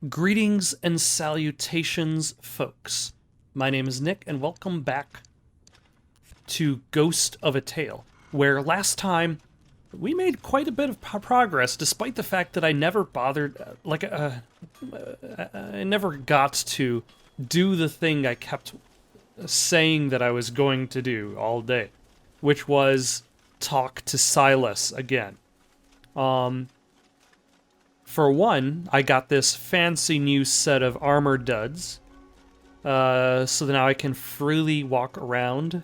Greetings and salutations, folks. My name is Nick, and welcome back to Ghost of a Tale, where last time we made quite a bit of progress, despite the fact that I never bothered, I never got to do the thing I kept saying that I was going to do all day, which was talk to Silas again. For one, I got this fancy new set of armor duds, so that now I can freely walk around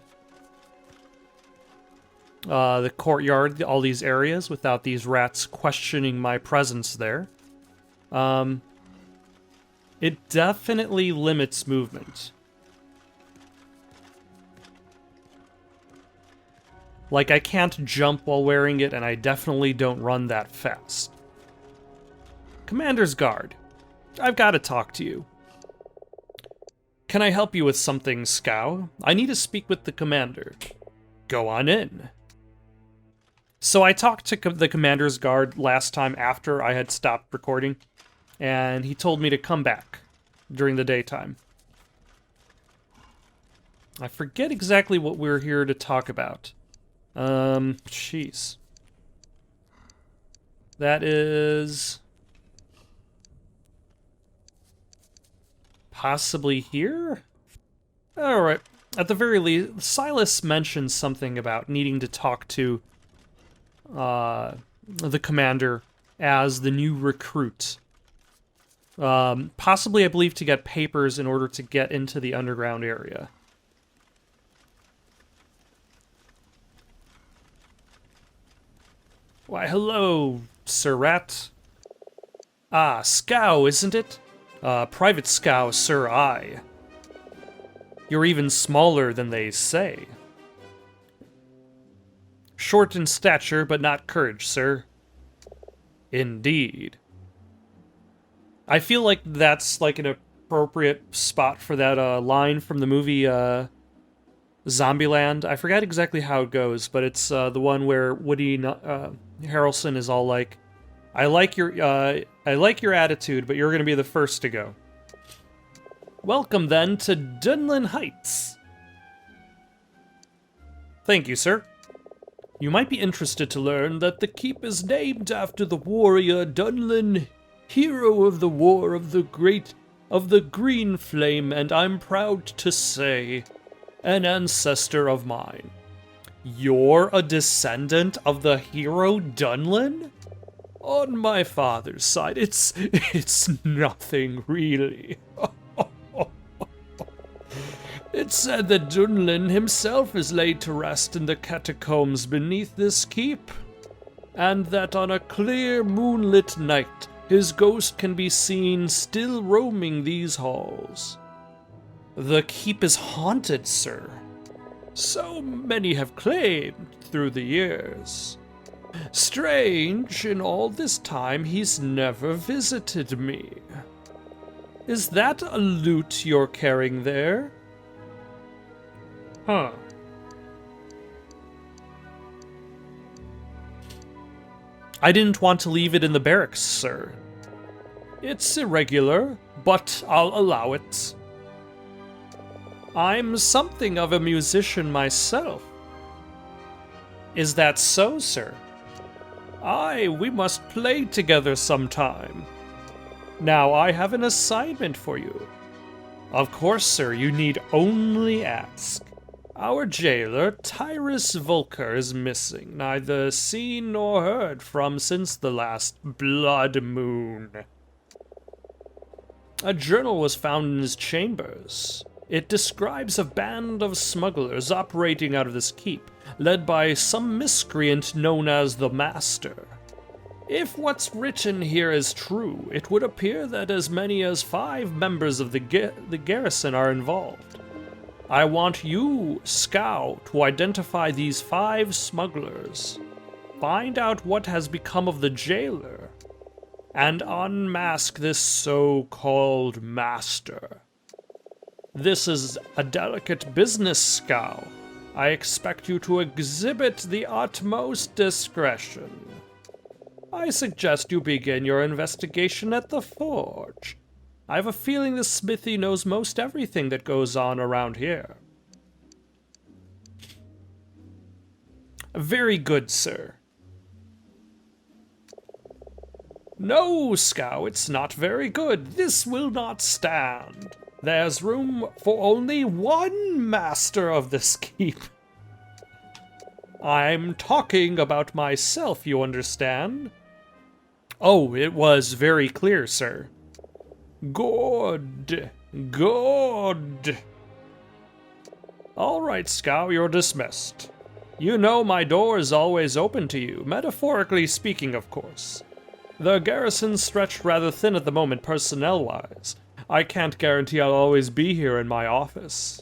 the courtyard, all these areas, without these rats questioning my presence there. It definitely limits movement. Like, I can't jump while wearing it, and I definitely don't run that fast. Commander's Guard, I've got to talk to you. Can I help you with something, Scow? I need to speak with the commander. Go on in. So I talked to the Commander's Guard last time after I had stopped recording, and he told me to come back during the daytime. I forget exactly what we're here to talk about. Jeez. That is... possibly here? Alright. At the very least, Silas mentioned something about needing to talk to the commander as the new recruit. Possibly, I believe, to get papers in order to get into the underground area. Why, hello, Sir Rat. Ah, Scow, isn't it? Private Scow, Sir, I. You're even smaller than they say. Short in stature, but not courage, sir. Indeed. I feel like that's like an appropriate spot for that line from the movie Zombieland. I forgot exactly how it goes, but it's the one where Woody Harrelson is all like, I like your attitude, but you're going to be the first to go. Welcome, then, to Dunlin Heights. Thank you, sir. You might be interested to learn that the keep is named after the warrior Dunlin, hero of the War of the Green Flame, and I'm proud to say, an ancestor of mine. You're a descendant of the hero Dunlin? On my father's side, it's nothing really. It's said that Dunlin himself is laid to rest in the catacombs beneath this keep, and that on a clear moonlit night, his ghost can be seen still roaming these halls. The keep is haunted, sir. So many have claimed through the years. Strange, in all this time he's never visited me. Is that a loot you're carrying there? Huh. I didn't want to leave it in the barracks, sir. It's irregular, but I'll allow it. I'm something of a musician myself. Is that so, sir? Aye, we must play together sometime. Now I have an assignment for you. Of course, sir, you need only ask. Our jailer, Tyrus Volker, is missing, neither seen nor heard from since the last blood moon. A journal was found in his chambers. It describes a band of smugglers operating out of this keep, led by some miscreant known as the Master. If what's written here is true, it would appear that as many as 5 members of the garrison are involved. I want you, Scow, to identify these 5 smugglers, find out what has become of the jailer, and unmask this so-called Master. This is a delicate business, Scow. I expect you to exhibit the utmost discretion. I suggest you begin your investigation at the forge. I have a feeling the smithy knows most everything that goes on around here. Very good, sir. No, Scow, it's not very good. This will not stand. There's room for only one master of this keep. I'm talking about myself, you understand? Oh, it was very clear, sir. Good. Good. All right, Scow, you're dismissed. You know my door is always open to you, metaphorically speaking, of course. The garrison's stretched rather thin at the moment, personnel-wise. I can't guarantee I'll always be here in my office.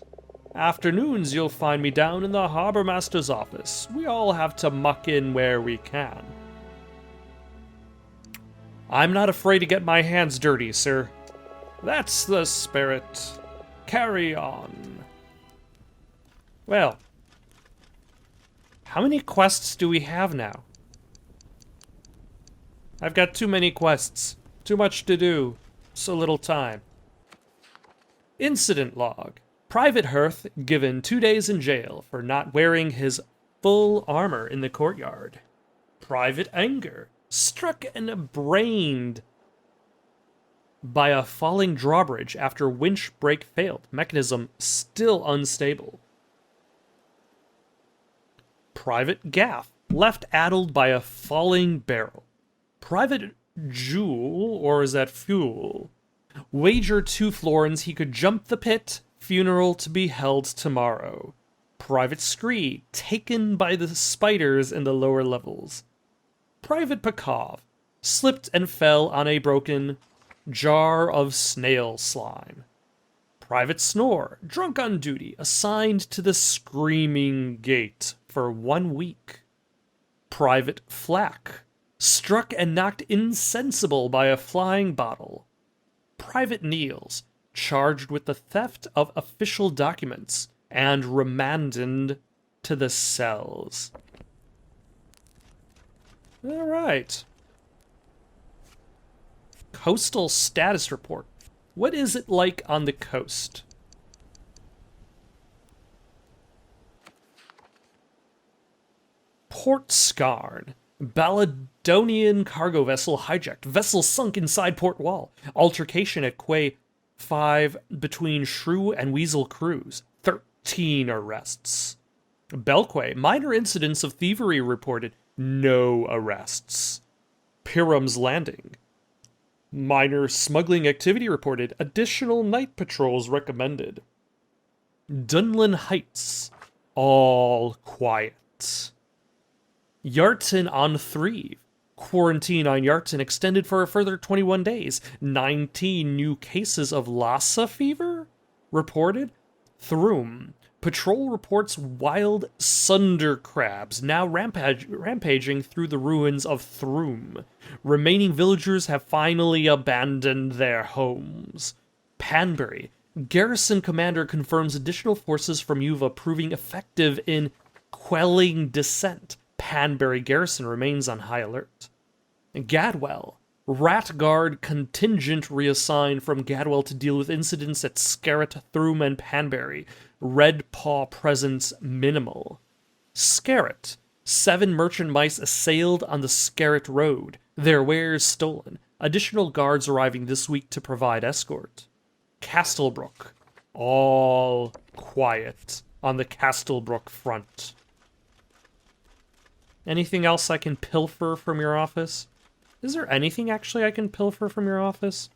Afternoons, you'll find me down in the Harbor Master's office. We all have to muck in where we can. I'm not afraid to get my hands dirty, sir. That's the spirit. Carry on. Well, how many quests do we have now? I've got too many quests. Too much to do. So little time. Incident log. Private Hearth given 2 days in jail for not wearing his full armor in the courtyard. Private Anger. Struck and brained by a falling drawbridge after winch brake failed. Mechanism still unstable. Private Gaff. Left addled by a falling barrel. Private Jewel, or is that Fuel? Wager 2 florins he could jump the pit. Funeral to be held tomorrow. Private Scree, taken by the spiders in the lower levels. Private Pakov, slipped and fell on a broken jar of snail slime. Private Snore, drunk on duty, assigned to the Screaming Gate for 1 week. Private Flack, struck and knocked insensible by a flying bottle. Private Niels, charged with the theft of official documents and remanded to the cells. All right. Coastal status report. What is it like on the coast? Port Scarn. Baladonian cargo vessel hijacked. Vessel sunk inside port wall. Altercation at Quay 5 between Shrew and Weasel crews. 13 arrests. Belquay. Minor incidents of thievery reported. No arrests. Pyram's Landing. Minor smuggling activity reported. Additional night patrols recommended. Dunlin Heights. All quiet. Yarton on Thrieve. Quarantine on Yarton extended for a further 21 days. 19 new cases of Lassa fever reported. Throom. Patrol reports wild sunder crabs now rampaging through the ruins of Throom. Remaining villagers have finally abandoned their homes. Panbury. Garrison commander confirms additional forces from Yuva proving effective in quelling dissent. Panbury garrison remains on high alert. Gadwell. Rat Guard contingent reassigned from Gadwell to deal with incidents at Scarrett, Throom, and Panbury. Red Paw presence minimal. Scarrett. 7 merchant mice assailed on the Scarrett Road. Their wares stolen. Additional guards arriving this week to provide escort. Castlebrook. All quiet on the Castlebrook front. Anything else I can pilfer from your office? Is there anything actually I can pilfer from your office?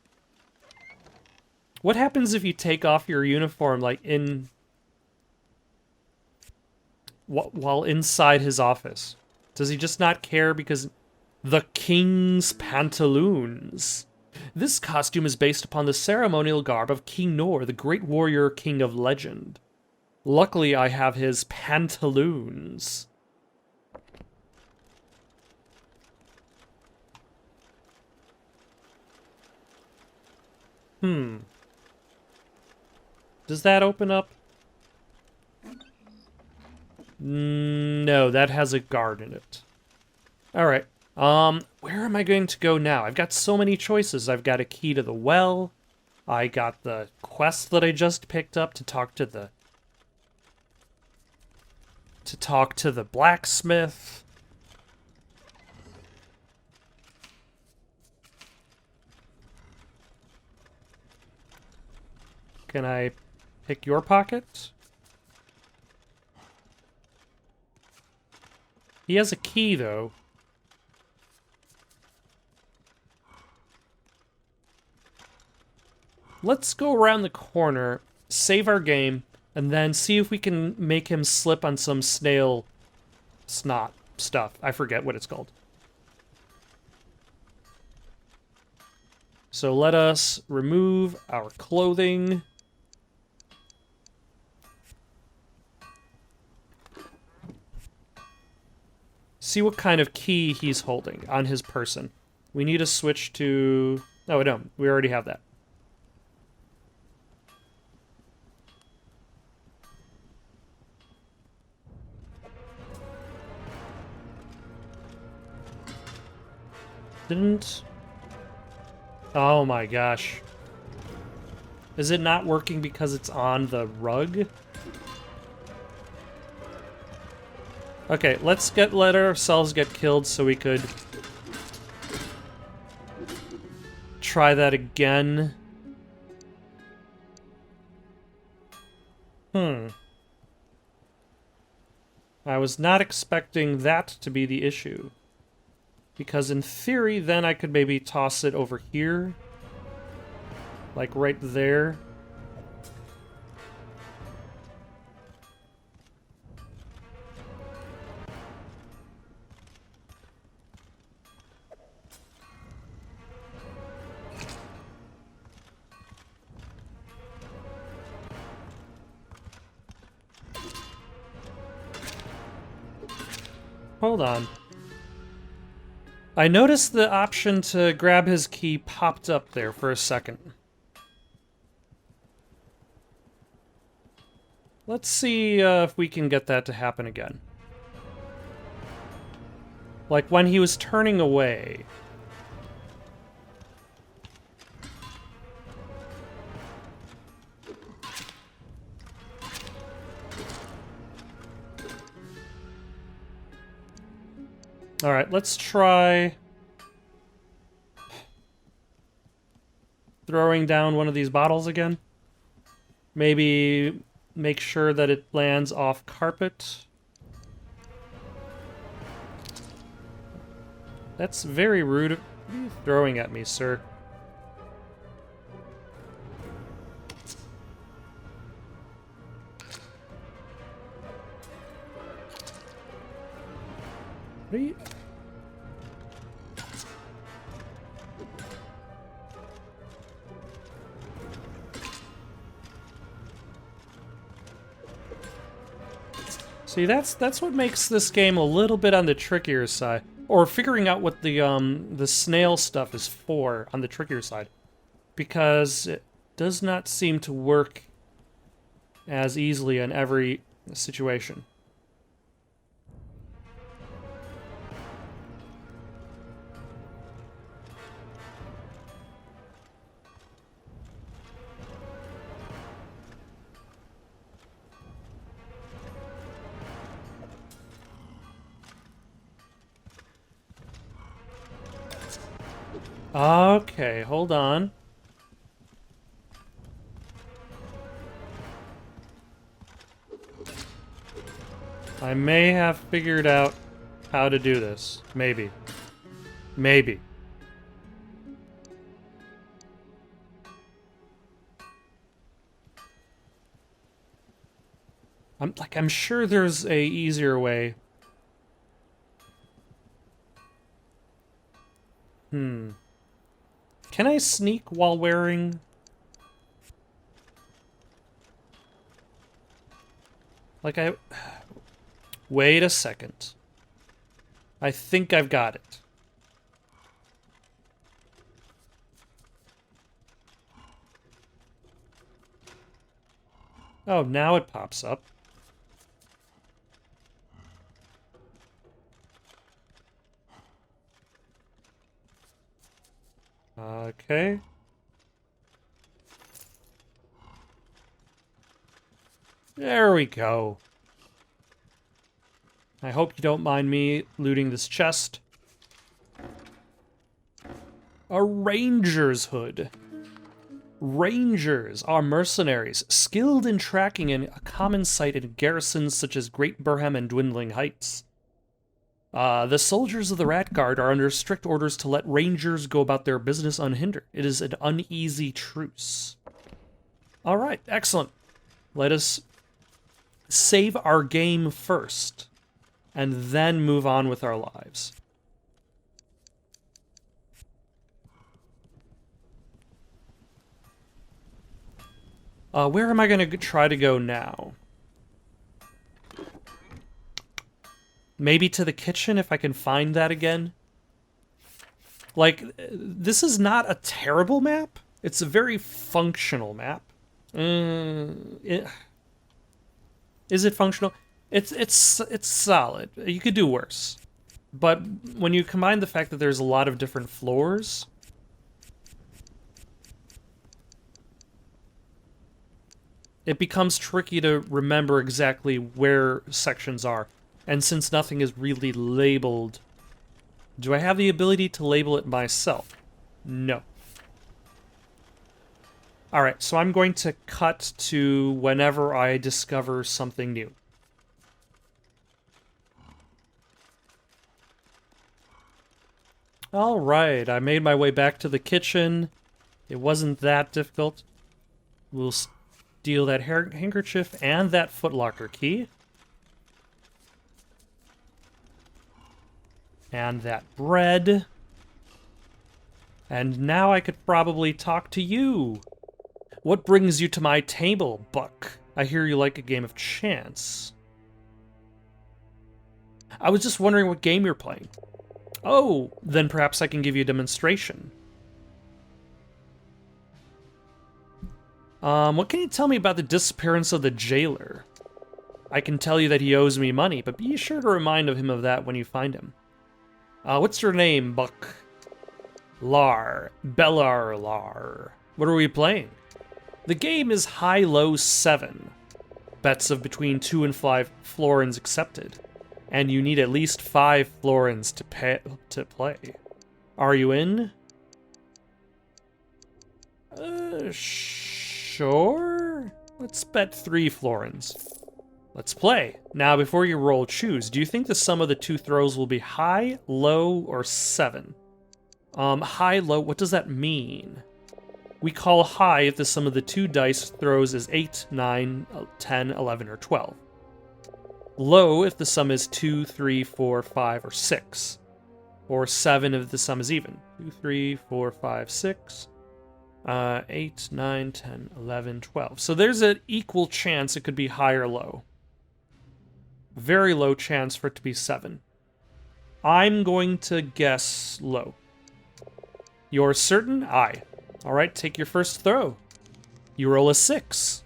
What happens if you take off your uniform, like, while inside his office? Does he just not care because... The King's Pantaloons. This costume is based upon the ceremonial garb of King Nor, the great warrior king of legend. Luckily, I have his pantaloons. Does that open up? No, that has a guard in it. Alright. Where am I going to go now? I've got so many choices. I've got a key to the well. I got the quest that I just picked up to talk to the blacksmith. Can I pick your pocket? He has a key, though. Let's go around the corner, save our game, and then see if we can make him slip on some snail snot stuff. I forget what it's called. So let us remove our clothing. See what kind of key he's holding on his person. We need to switch to... No, we don't. We already have that. Didn't... Oh my gosh. Is it not working because it's on the rug? Okay, let's let ourselves get killed so we could try that again. I was not expecting that to be the issue. Because in theory, then I could maybe toss it over here. Like right there. Hold on. I noticed the option to grab his key popped up there for a second. Let's see if we can get that to happen again. Like when he was turning away. Alright, let's try throwing down one of these bottles again. Maybe make sure that it lands off carpet. That's very rude. What are you throwing at me, sir? What are you... See, that's what makes this game a little bit on the trickier side. Or figuring out what the snail stuff is for on the trickier side. Because it does not seem to work as easily in every situation. Okay, hold on. I may have figured out how to do this. Maybe. Maybe. I'm sure there's a easier way. Can I sneak while wearing... Like I... Wait a second. I think I've got it. Oh, now it pops up. Okay. There we go. I hope you don't mind me looting this chest. A ranger's hood. Rangers are mercenaries, skilled in tracking in a common sight in garrisons such as Great Burham and Dwindling Heights. The soldiers of the Rat Guard are under strict orders to let rangers go about their business unhindered. It is an uneasy truce. Alright, excellent. Let us save our game first, and then move on with our lives. Where am I going to try to go now? Maybe to the kitchen, if I can find that again? Like, this is not a terrible map. It's a very functional map. Is it functional? It's solid. You could do worse. But when you combine the fact that there's a lot of different floors... it becomes tricky to remember exactly where sections are. And since nothing is really labeled... do I have the ability to label it myself? No. Alright, so I'm going to cut to whenever I discover something new. Alright, I made my way back to the kitchen. It wasn't that difficult. We'll steal that handkerchief and that footlocker key. And that bread. And now I could probably talk to you. What brings you to my table, Buck? I hear you like a game of chance. I was just wondering what game you're playing. Oh, then perhaps I can give you a demonstration. What can you tell me about the disappearance of the jailer? I can tell you that he owes me money, but be sure to remind him of that when you find him. What's your name, Buck? Bellar. What are we playing? The game is high-low 7. Bets of between 2 and 5 florins accepted. And you need at least 5 florins to play. Are you in? Sure? Let's bet 3 florins. Let's play. Now, before you roll, choose. Do you think the sum of the 2 throws will be high, low, or 7? High, low, what does that mean? We call high if the sum of the 2 dice throws is 8, 9, 10, 11, or 12. Low if the sum is 2, 3, 4, 5, or 6. Or 7 if the sum is even. 2, 3, 4, 5, 6. 8, 9, 10, 11, 12. So there's an equal chance it could be high or low. Very low chance for it to be 7. I'm going to guess low. You're certain? Aye. Alright, take your first throw. You roll a 6.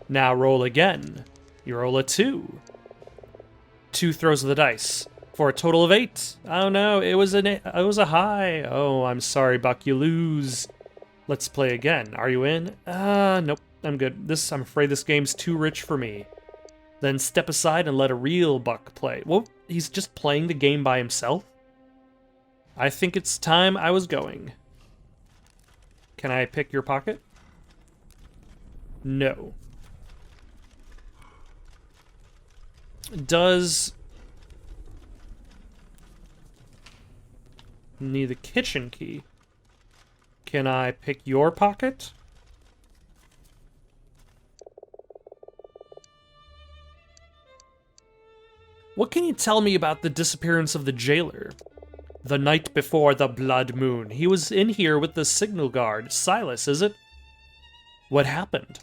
Now roll again. You roll a 2. 2 throws of the dice for a total of 8. Oh no, it was a high. Oh, I'm sorry, Buck, you lose. Let's play again. Are you in? Nope, I'm good. I'm afraid this game's too rich for me. Then step aside and let a real Buck play. Well, he's just playing the game by himself? I think it's time I was going. Can I pick your pocket? No. Does... need the kitchen key. Can I pick your pocket? What can you tell me about the disappearance of the jailer? The night before the blood moon. He was in here with the signal guard. Silas, is it? What happened?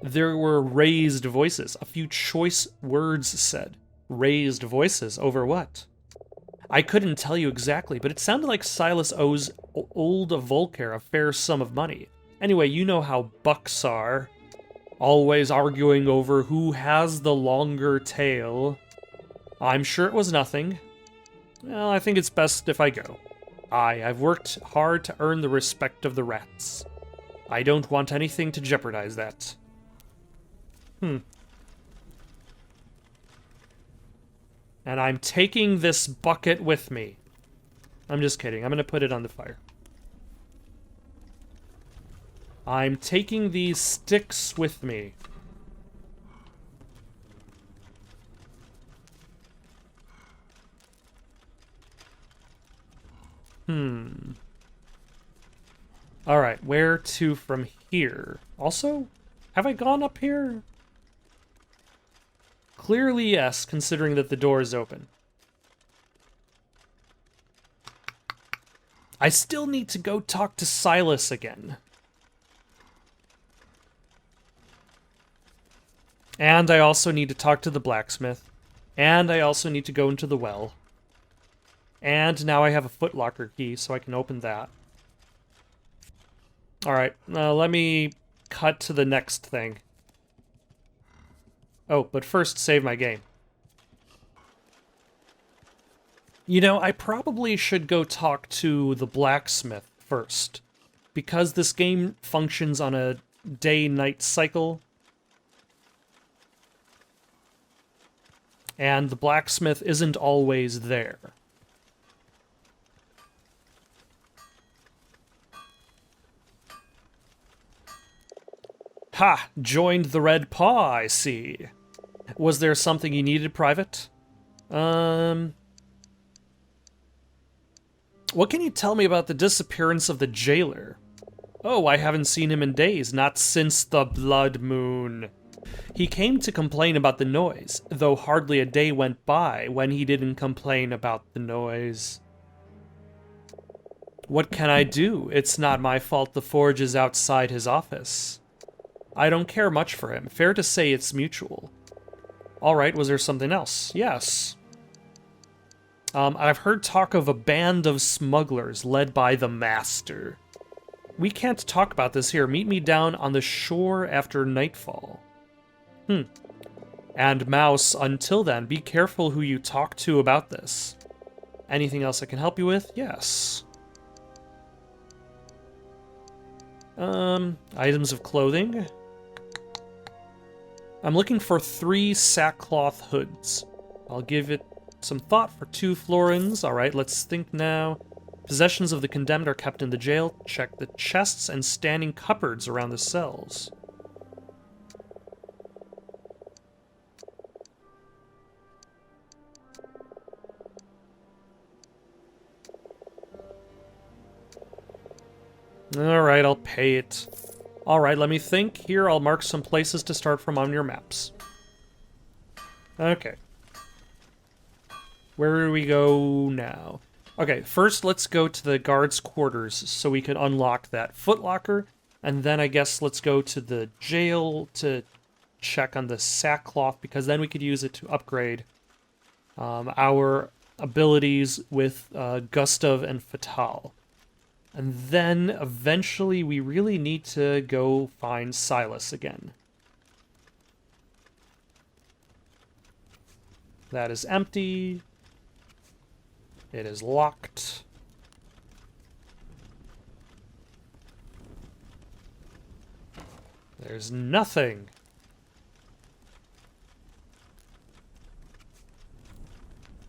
There were raised voices. A few choice words said. Raised voices over what? I couldn't tell you exactly, but it sounded like Silas owes old Volker a fair sum of money. Anyway, you know how bucks are. Always arguing over who has the longer tail. I'm sure it was nothing. Well, I think it's best if I go. I've worked hard to earn the respect of the rats. I don't want anything to jeopardize that. And I'm taking this bucket with me. I'm just kidding. I'm going to put it on the fire. I'm taking these sticks with me. Alright, where to from here? Also, have I gone up here? Clearly yes, considering that the door is open. I still need to go talk to Silas again. And I also need to talk to the blacksmith. And I also need to go into the well. And now I have a footlocker key, so I can open that. Alright, let me cut to the next thing. Oh, but first save my game. You know, I probably should go talk to the blacksmith first. Because this game functions on a day-night cycle. And the blacksmith isn't always there. Ha! Joined the Red Paw, I see. Was there something you needed, Private? What can you tell me about the disappearance of the jailer? Oh, I haven't seen him in days, not since the blood moon. He came to complain about the noise, though hardly a day went by when he didn't complain about the noise. What can I do? It's not my fault the forge is outside his office. I don't care much for him. Fair to say it's mutual. Alright, was there something else? Yes. I've heard talk of a band of smugglers led by the Master. We can't talk about this here. Meet me down on the shore after nightfall. And Mouse, until then, be careful who you talk to about this. Anything else I can help you with? Yes. Items of clothing. I'm looking for 3 sackcloth hoods. I'll give it some thought for 2 florins. Alright, let's think now. Possessions of the condemned are kept in the jail. Check the chests and standing cupboards around the cells. Alright, I'll pay it. Alright, let me think. Here, I'll mark some places to start from on your maps. Okay. Where do we go now? Okay, first let's go to the guards' quarters so we can unlock that footlocker, and then I guess let's go to the jail to check on the sackcloth, because then we could use it to upgrade our abilities with Gustav and Fatal. And then, eventually, we really need to go find Silas again. That is empty. It is locked. There's nothing.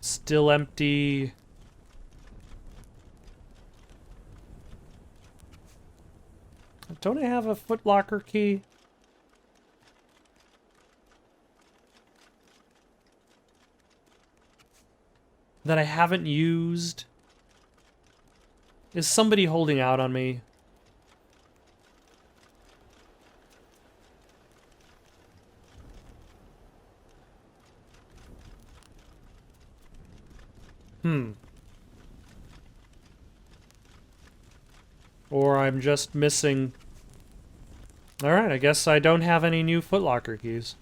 Still empty. Don't I have a footlocker key? That I haven't used? Is somebody holding out on me? Or I'm just missing... Alright, I guess I don't have any new footlocker keys.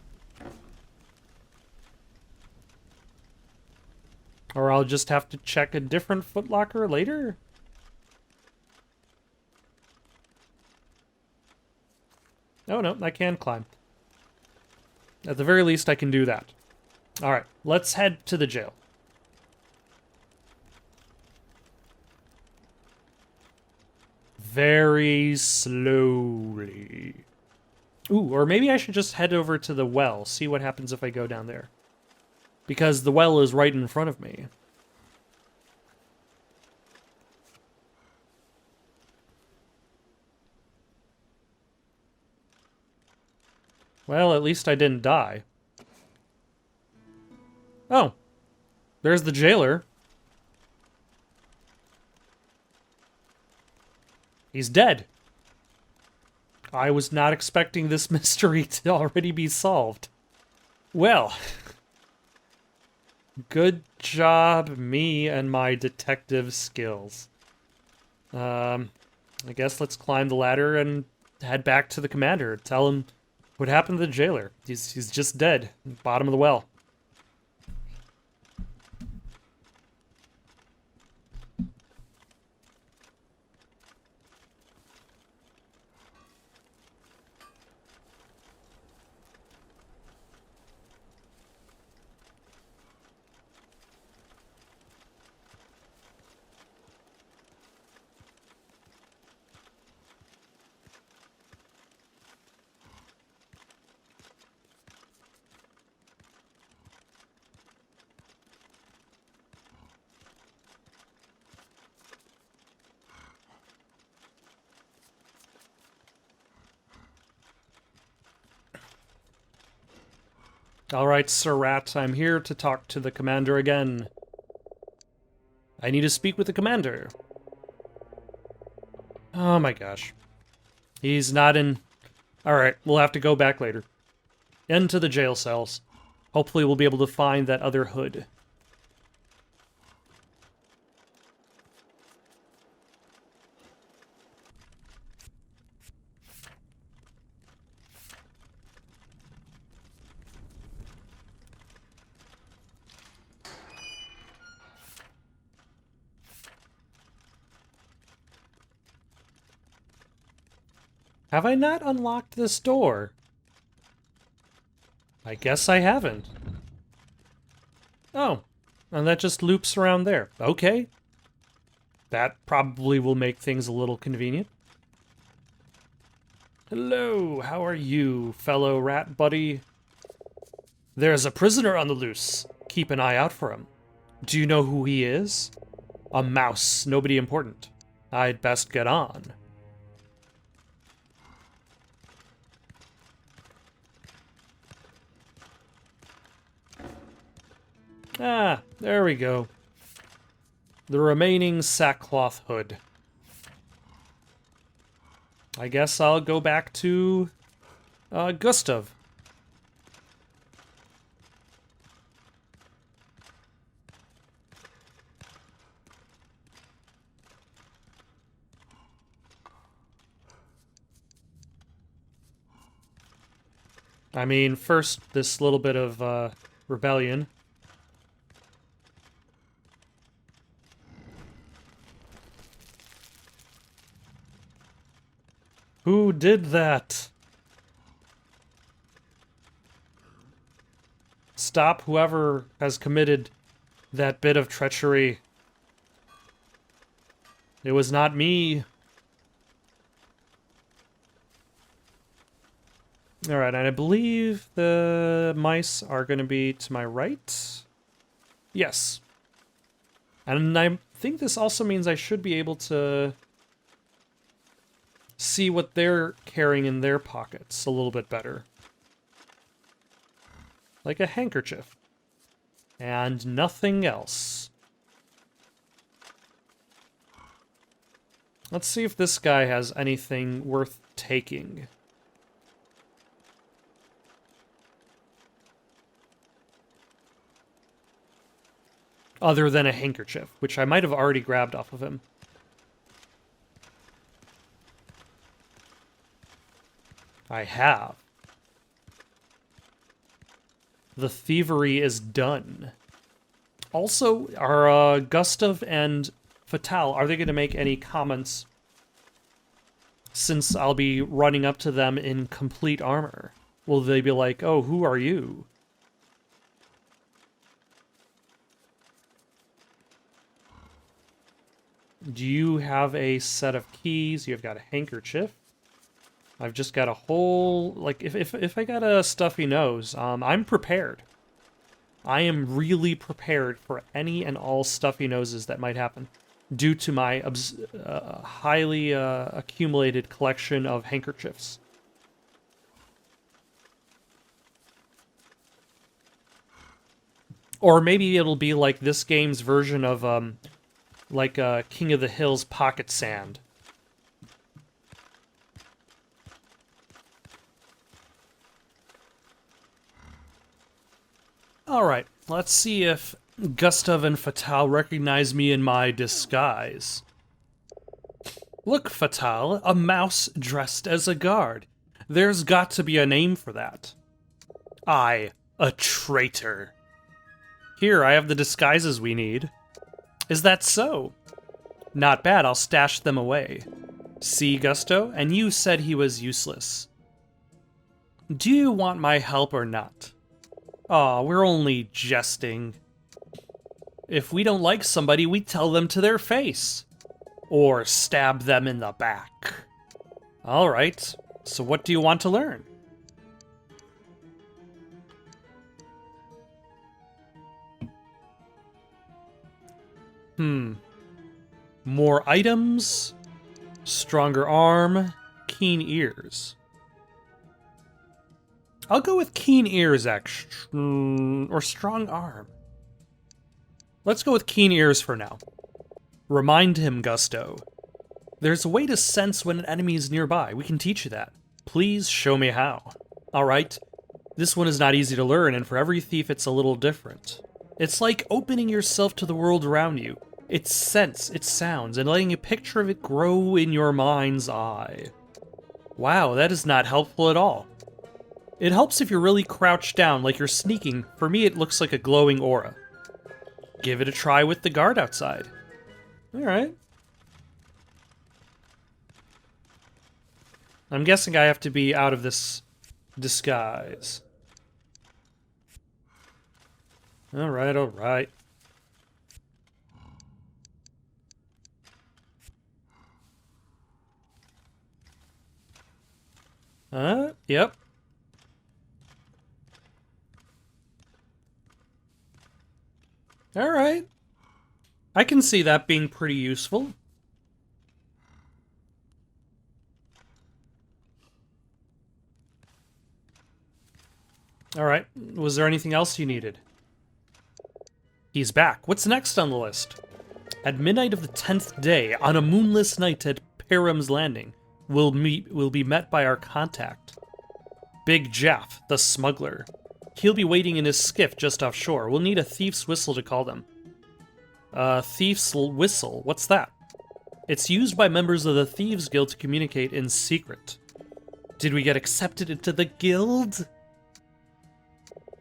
Or I'll just have to check a different footlocker later? Oh no, I can climb. At the very least, I can do that. Alright, let's head to the jail. Very slowly. Ooh, or maybe I should just head over to the well, see what happens if I go down there. because the well is right in front of me. Well, at least I didn't die. Oh, there's the jailer. He's dead. I was not expecting this mystery to already be solved. Well, good job, me and my detective skills. I guess let's climb the ladder and head back to the commander. Tell him what happened to the jailer. He's just dead. Bottom of the well. All right, Sir Rat, I'm here to talk to the commander again. I need to speak with the commander. Oh my gosh. He's not in... Alright, we'll have to go back later. Into the jail cells. Hopefully we'll be able to find that other hood. Have I not unlocked this door? I guess I haven't. Oh, and that just loops around there. Okay. That probably will make things a little convenient. Hello, how are you, fellow rat buddy? There's a prisoner on the loose. Keep an eye out for him. Do you know who he is? A mouse, nobody important. I'd best get on. Ah, there we go. The remaining sackcloth hood. I guess I'll go back to Gustav. I mean, first, this little bit of rebellion. Who did that? Stop whoever has committed that bit of treachery. It was not me. Alright, and I believe the mice are going to be to my right. Yes. And I think this also means I should be able to see what they're carrying in their pockets a little bit better. Like a handkerchief. And nothing else. Let's see if this guy has anything worth taking. Other than a handkerchief, which I might have already grabbed off of him. I have. The thievery is done. Also, are Gustav and Fatal, are they going to make any comments? Since I'll be running up to them in complete armor. Will they be like, oh, who are you? Do you have a set of keys? You've got a handkerchief. I've just got a whole, like, if I got a stuffy nose, I'm prepared. I am really prepared for any and all stuffy noses that might happen due to my highly accumulated collection of handkerchiefs. Or maybe it'll be like this game's version of, King of the Hills Pocket Sand. Alright, let's see if Gustav and Fatal recognize me in my disguise. Look, Fatal, a mouse dressed as a guard. There's got to be a name for that. I, a traitor. Here, I have the disguises we need. Is that so? Not bad, I'll stash them away. See, Gusto? And you said he was useless. Do you want my help or not? Aw, we're only jesting. If we don't like somebody, we tell them to their face. Or stab them in the back. Alright, so what do you want to learn? More items, stronger arm, keen ears. I'll go with keen ears, actually, or strong arm. Let's go with keen ears for now. Remind him, Gusto. There's a way to sense when an enemy is nearby. We can teach you that. Please show me how. Alright, this one is not easy to learn, and for every thief it's a little different. It's like opening yourself to the world around you. Its scents, its sounds, and letting a picture of it grow in your mind's eye. Wow, that is not helpful at all. It helps if you're really crouched down, like you're sneaking. For me, it looks like a glowing aura. Give it a try with the guard outside. Alright. I'm guessing I have to be out of this disguise. Alright, alright. Yep. Alright. I can see that being pretty useful. Alright, was there anything else you needed? He's back. What's next on the list? At midnight of the 10th day, on a moonless night at Perim's Landing, we'll be met by our contact. Big Jeff, the smuggler. He'll be waiting in his skiff just offshore. We'll need a thief's whistle to call them. Thief's whistle? What's that? It's used by members of the Thieves Guild to communicate in secret. Did we get accepted into the guild?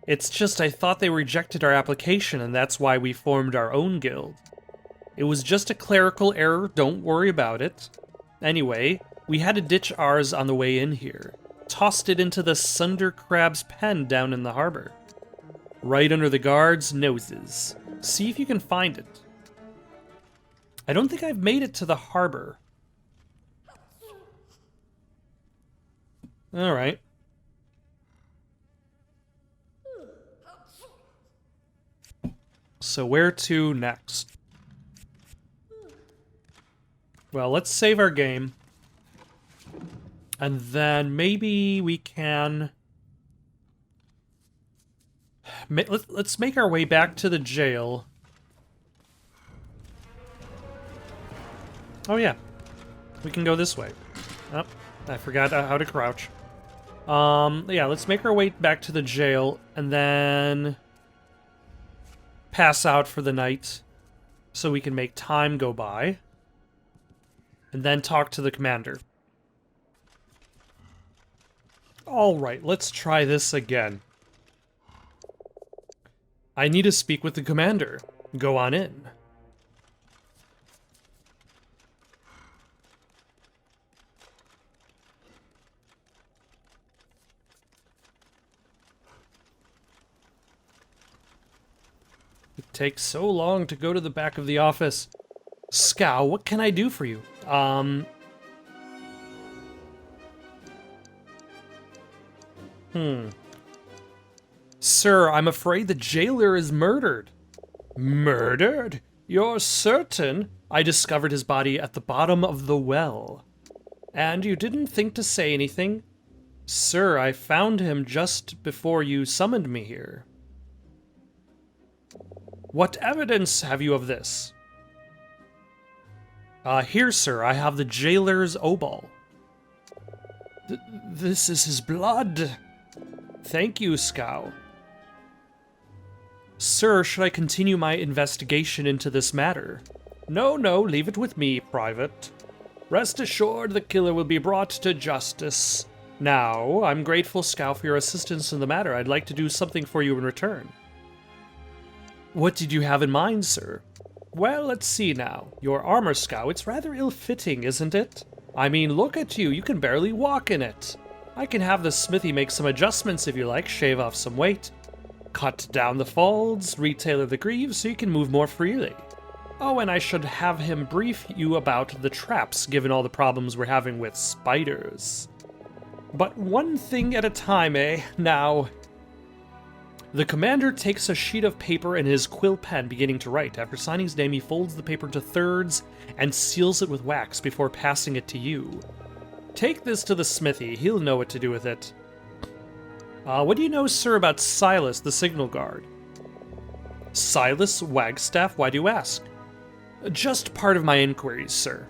It's just I thought they rejected our application and that's why we formed our own guild. It was just a clerical error, don't worry about it. Anyway, we had to ditch ours on the way in here. Tossed it into the Sunder Crab's pen down in the harbor. Right under the guards' noses. See if you can find it. I don't think I've made it to the harbor. Alright. So where to next? Well, let's save our game. And then maybe we can... Let's make our way back to the jail. Oh yeah. We can go this way. Oh, I forgot how to crouch. Yeah, let's make our way back to the jail and then pass out for the night so we can make time go by. And then talk to the commander. Alright, let's try this again. I need to speak with the commander. Go on in. It takes so long to go to the back of the office. Scow, what can I do for you? Sir, I'm afraid the jailer is murdered. Murdered? You're certain? I discovered his body at the bottom of the well. And you didn't think to say anything? Sir, I found him just before you summoned me here. What evidence have you of this? Here, sir, I have the jailer's obol. This is his blood. Thank you, Scow. Sir, should I continue my investigation into this matter? No, leave it with me, Private. Rest assured the killer will be brought to justice. Now, I'm grateful, Scow, for your assistance in the matter. I'd like to do something for you in return. What did you have in mind, sir? Well, let's see now. Your armor, Scow, it's rather ill-fitting, isn't it? I mean, look at you. You can barely walk in it. I can have the smithy make some adjustments if you like, shave off some weight, cut down the folds, retailor the greaves so you can move more freely. Oh, and I should have him brief you about the traps, given all the problems we're having with spiders. But one thing at a time, eh? Now... The commander takes a sheet of paper and his quill pen, beginning to write. After signing his name, he folds the paper into thirds and seals it with wax before passing it to you. Take this to the smithy. He'll know what to do with it. What do you know, sir, about Silas, the signal guard? Silas Wagstaff? Why do you ask? Just part of my inquiries, sir.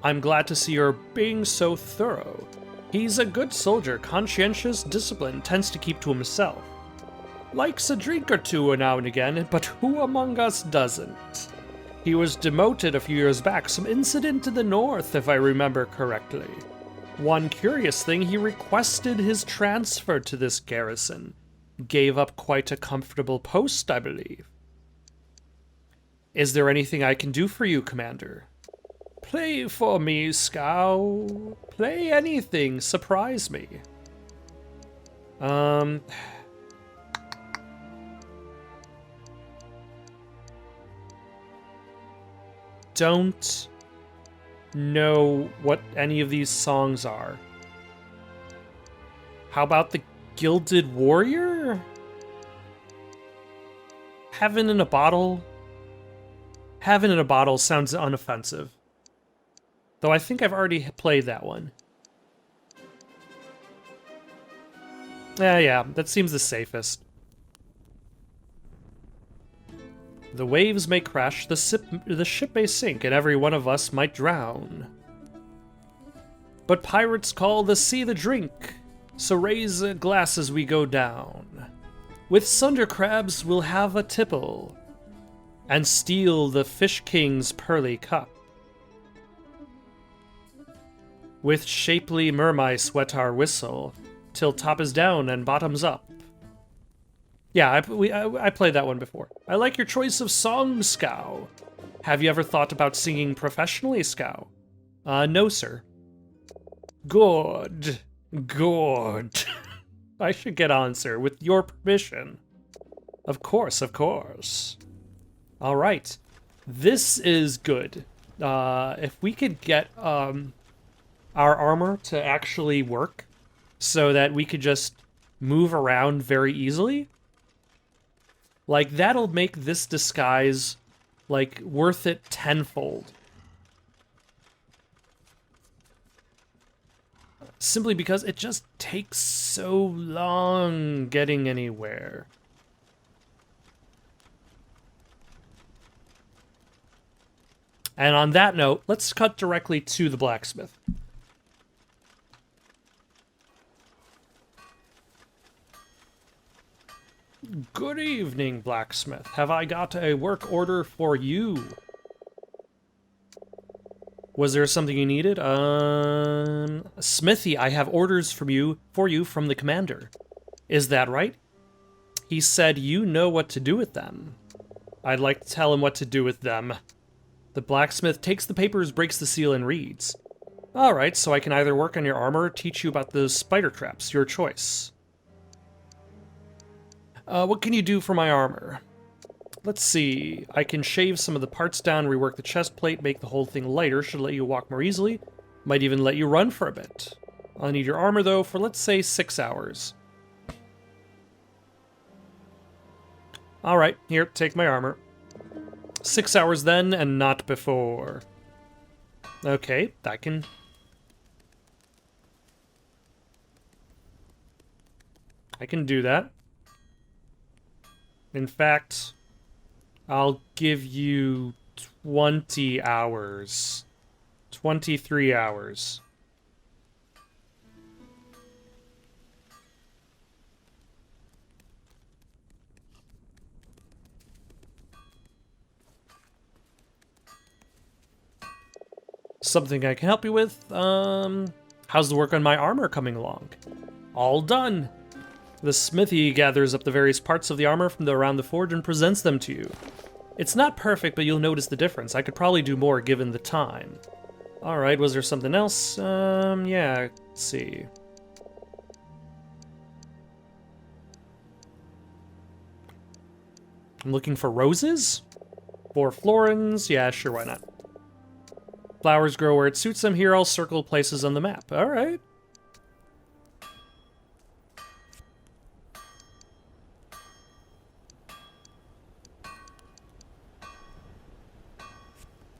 I'm glad to see you're being so thorough. He's a good soldier, conscientious, disciplined, tends to keep to himself. Likes a drink or two now and again, but who among us doesn't? He was demoted a few years back, some incident in the north, if I remember correctly. One curious thing, he requested his transfer to this garrison. Gave up quite a comfortable post, I believe. Is there anything I can do for you, Commander? Play for me, Scow. Play anything, surprise me. Don't know what any of these songs are. How about the Gilded Warrior? Heaven in a Bottle? Heaven in a Bottle sounds unoffensive. Though I think I've already played that one. Yeah, that seems the safest. The waves may crash, the ship may sink, and every one of us might drown. But pirates call the sea the drink, so raise a glass as we go down. With sunder crabs we'll have a tipple, and steal the fish king's pearly cup. With shapely mermice wet our whistle, till top is down and bottom's up. Yeah, I played that one before. I like your choice of song, Scow. Have you ever thought about singing professionally, Scow? No, sir. Good. Good. I should get on, sir, with your permission. Of course, of course. All right. This is good. If we could get our armor to actually work so that we could just move around very easily, like, that'll make this disguise, like, worth it tenfold. Simply because it just takes so long getting anywhere. And on that note, let's cut directly to the blacksmith. Good evening, blacksmith. Have I got a work order for you? Was there something you needed? Smithy, I have orders for you from the commander. Is that right? He said you know what to do with them. I'd like to tell him what to do with them. The blacksmith takes the papers, breaks the seal, and reads. All right, so I can either work on your armor or teach you about the spider traps. Your choice. What can you do for my armor? Let's see. I can shave some of the parts down, rework the chest plate, make the whole thing lighter. Should let you walk more easily. Might even let you run for a bit. I'll need your armor, though, for let's say 6 hours. Alright, here, take my armor. 6 hours then, and not before. Okay, that can... I can do that. In fact, I'll give you 20 hours. 23 hours. Something I can help you with? How's the work on my armor coming along? All done. The smithy gathers up the various parts of the armor from around the forge and presents them to you. It's not perfect, but you'll notice the difference. I could probably do more given the time. Alright, was there something else? Yeah, let's see. I'm looking for roses? 4 florins? Yeah, sure, why not? Flowers grow where it suits them. Here, I'll circle places on the map. Alright.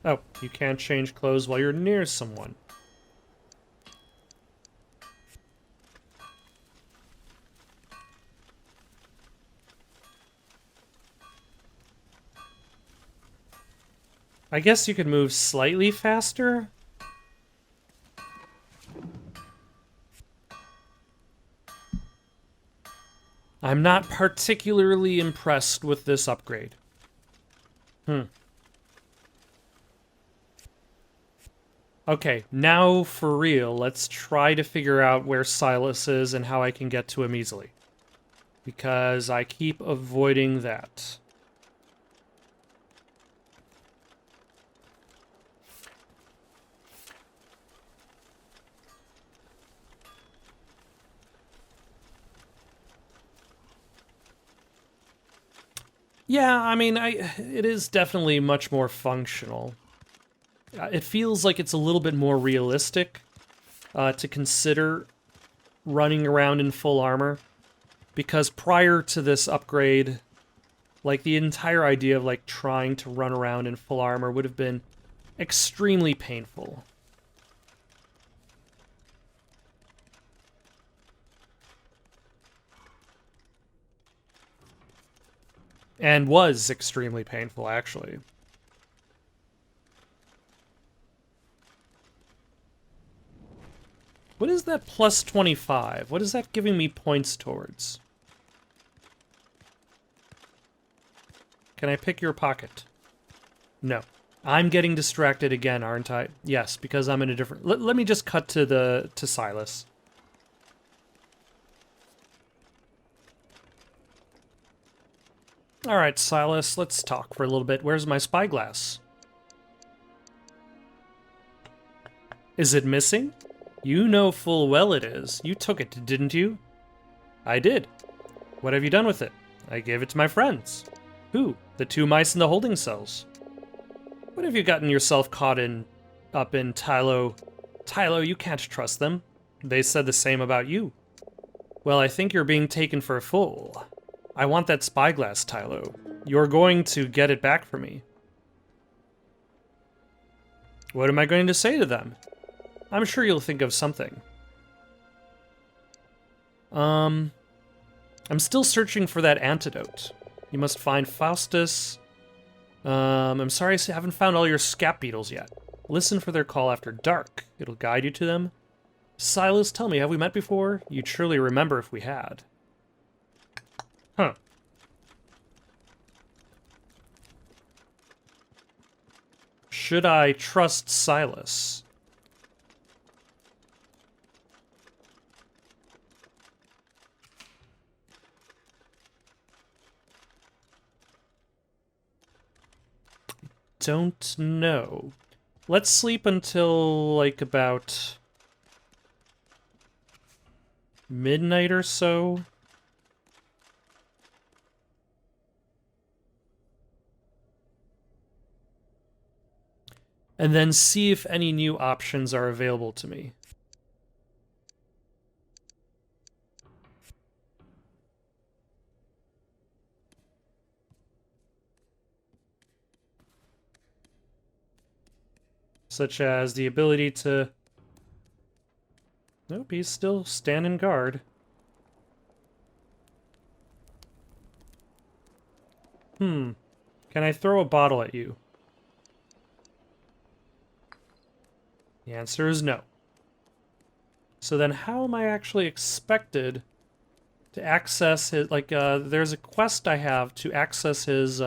Oh, you can't change clothes while you're near someone. I guess you could move slightly faster? I'm not particularly impressed with this upgrade. Okay, now for real, let's try to figure out where Silas is and how I can get to him easily. Because I keep avoiding that. Yeah, I mean, it is definitely much more functional. It feels like it's a little bit more realistic to consider running around in full armor. Because prior to this upgrade, like, the entire idea of, like, trying to run around in full armor would have been extremely painful. And was extremely painful, actually. What is that plus 25? What is that giving me points towards? Can I pick your pocket? No. I'm getting distracted again, aren't I? Yes, because I'm in a different... Let me just cut to Silas. Alright, Silas, let's talk for a little bit. Where's my spyglass? Is it missing? You know full well it is. You took it, didn't you? I did. What have you done with it? I gave it to my friends. Who? The 2 mice in the holding cells. What have you gotten yourself caught up in, Tylo? Tylo, you can't trust them. They said the same about you. Well, I think you're being taken for a fool. I want that spyglass, Tylo. You're going to get it back for me. What am I going to say to them? I'm sure you'll think of something. I'm still searching for that antidote. You must find Faustus. I'm sorry I haven't found all your scap beetles yet. Listen for their call after dark. It'll guide you to them. Silas, tell me, have we met before? You'd surely remember if we had. Huh. Should I trust Silas? Don't know. Let's sleep until, like, about midnight or so. And then see if any new options are available to me. Such as the ability to... Nope, he's still standing guard. Can I throw a bottle at you? The answer is no. So then how am I actually expected to access his... Like, there's a quest I have to access his,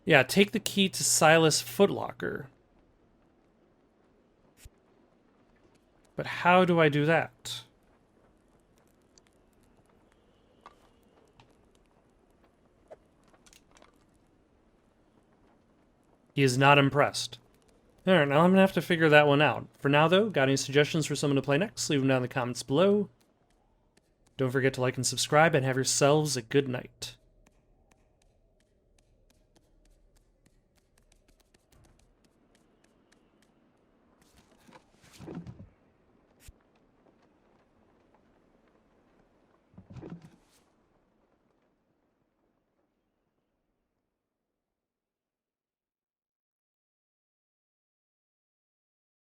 Yeah, take the key to Silas' footlocker. But how do I do that? He is not impressed. Alright, now I'm gonna have to figure that one out. For now, though, got any suggestions for someone to play next? Leave them down in the comments below. Don't forget to like and subscribe, and have yourselves a good night.